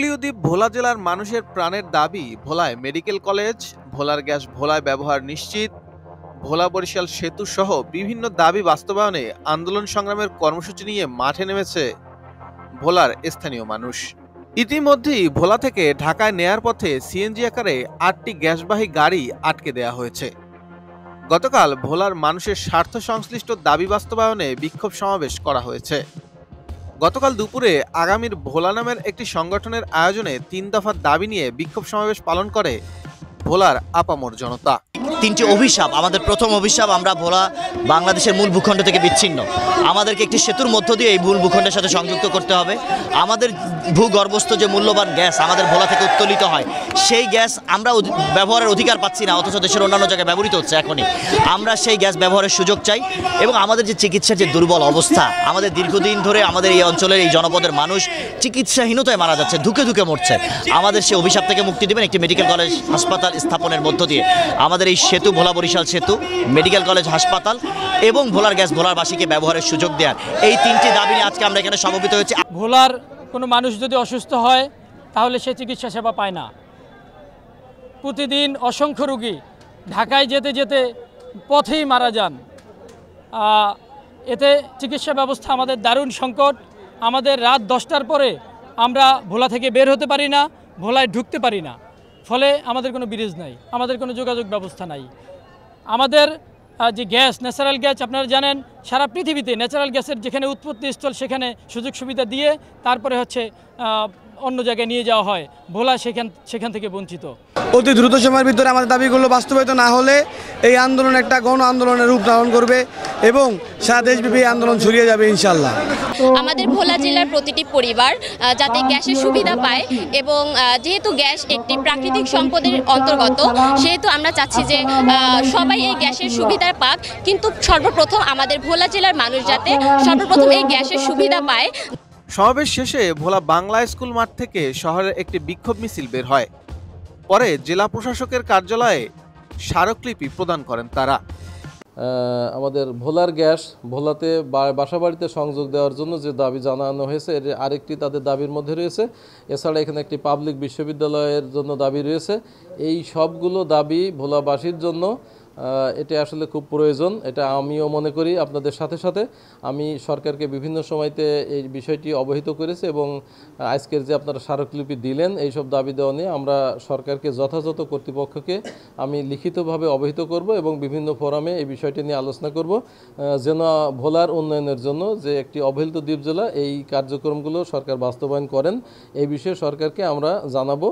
উপকূলীয় দ্বীপ ভোলা জেলার মানুষের প্রাণের দাবি ভোলায় মেডিকেল কলেজ, ভোলার গ্যাস ভোলায় ব্যবহার নিশ্চিত, ভোলা বরিশাল সেতু সহ বিভিন্ন দাবি বাস্তবায়নে আন্দোলন সংগ্রামের কর্মসূচি নিয়ে মাঠে নেমেছে ভোলার স্থানীয় মানুষ। ইতিমধ্যেই ভোলা থেকে ঢাকায় নেয়ার পথে সিএনজি আকারে ৮টি গ্যাসবাহী গাড়ি আটকে দেয়া হয়েছে। গতকাল ভোলার মানুষের স্বার্থ সংশ্লিষ্ট দাবি বাস্তবায়নে বিক্ষোভ সমাবেশ করা হয়েছে। গতকাল দুপুরে আগামীর ভোলা নামের একটি সংগঠনের আয়োজনে ৩ দফার দাবি নিয়ে বিক্ষোভ সমাবেশ পালন করে ভোলার আপামর জনতা। তিনটি অভিশাপ, আমাদের প্রথম অভিশাপ, আমরা ভোলা বাংলাদেশের মূল ভূখণ্ড থেকে বিচ্ছিন্ন। আমাদেরকে একটি সেতুর মধ্য দিয়ে এই মূল ভূখণ্ডের সাথে সংযুক্ত করতে হবে। আমাদের ভূগর্ভস্থ যে মূল্যবান গ্যাস আমাদের ভোলা থেকে উত্তোলিত হয়, সেই গ্যাস আমরা ব্যবহারের অধিকার পাচ্ছি না, অথচ দেশের অন্যান্য জায়গায় ব্যবহৃত হচ্ছে। এখনই আমরা সেই গ্যাস ব্যবহারের সুযোগ চাই। এবং আমাদের যে চিকিৎসার যে দুর্বল অবস্থা, আমাদের দীর্ঘদিন ধরে আমাদের এই অঞ্চলের এই জনপদের মানুষ চিকিৎসাহীনতায় মারা যাচ্ছে, ধুকে ধুকে মরছে। আমাদের সেই অভিশাপ থেকে মুক্তি দেবেন একটি মেডিকেল কলেজ হাসপাতাল স্থাপনের মধ্য দিয়ে। আমাদের এই সেতু, ভোলা বরিশাল সেতু, মেডিকেল কলেজ হাসপাতাল এবং ভোলার গ্যাস ভোলারবাসীকে ব্যবহারের সুযোগ দেওয়ার, এই তিনটি দাবি নিয়ে আজকে আমরা এখানে সমবেত হয়েছি। ভোলার কোনো মানুষ যদি অসুস্থ হয় তাহলে সে চিকিৎসা সেবা পায় না। প্রতিদিন অসংখ্য রোগী ঢাকায় যেতে যেতে পথেই মারা যান। এতে চিকিৎসা ব্যবস্থা আমাদের দারুণ সংকট। আমাদের রাত 10টার পরে আমরা ভোলা থেকে বের হতে পারি না, ভোলায় ঢুকতে পারি না। ফলে আমাদের কোনো ব্রিজ নাই, আমাদের কোনো যোগাযোগ ব্যবস্থা নাই। আমাদের যে গ্যাস, ন্যাচারাল গ্যাস, আপনারা জানেন সারা পৃথিবীতে ন্যাচারাল গ্যাসের যেখানে উৎপত্তিস্থল সেখানে সুযোগ সুবিধা দিয়ে তারপরে অন্য জায়গায় নিয়ে যাওয়া হয়। ভোলা সেখান থেকে বঞ্চিত। অতি দ্রুত সময়ের ভিতরে আমাদের দাবিগুলো বাস্তবায়িত না হলে এই আন্দোলন একটা গণ আন্দোলনের রূপ ধারণ করবে এবং সারা দেশব্যাপী আন্দোলন ছড়িয়ে যাবে ইনশাল্লাহ। আমাদের ভোলা জেলার প্রতিটি পরিবার যাতে গ্যাসের সুবিধা পায়, এবং যেহেতু গ্যাস একটি প্রাকৃতিক সম্পদের অন্তর্গত, সেহেতু আমরা চাচ্ছি যে সবাই এই গ্যাসের সুবিধা পাক, কিন্তু সর্বপ্রথম আমাদের ভোলা জেলার মানুষ যাতে সর্বপ্রথম এই গ্যাসের সুবিধা পায়। সমাবেশ শেষে ভোলা বাংলা স্কুল মাঠ থেকে শহরের একটি বিক্ষোভ মিছিল বের হয়। পরে জেলা প্রশাসকের কার্যালয়ে স্মারকলিপি প্রদান করেন তারা। আমাদের ভোলার গ্যাস ভোলাতে বাসাবাড়িতে সংযোগ দেওয়ার জন্য যে দাবি জানানো হয়েছে, এর আরেকটি তাদের দাবির মধ্যে রয়েছে। এছাড়া এখানে একটি পাবলিক বিশ্ববিদ্যালয়ের জন্য দাবি রয়েছে। এই সবগুলো দাবি ভোলাবাসীর জন্য এটা আসলে খুব প্রয়োজন, এটা আমিও মনে করি। আপনাদের সাথে সাথে আমি সরকারকে বিভিন্ন সময়তে এই বিষয়টি অবহিত করেছি এবং আজকের যে আপনারা স্মারকলিপি দিলেন এইসব দাবি দেওয়া নিয়ে আমরা সরকারকে যথাযথ কর্তৃপক্ষকে আমি লিখিতভাবে অবহিত করব এবং বিভিন্ন ফোরামে এই বিষয়টি নিয়ে আলোচনা করব, যেন ভোলার উন্নয়নের জন্য যে একটি অবহেলিত দ্বীপ জেলা, এই কার্যক্রমগুলো সরকার বাস্তবায়ন করেন, এই বিষয়ে সরকারকে আমরা জানাবো।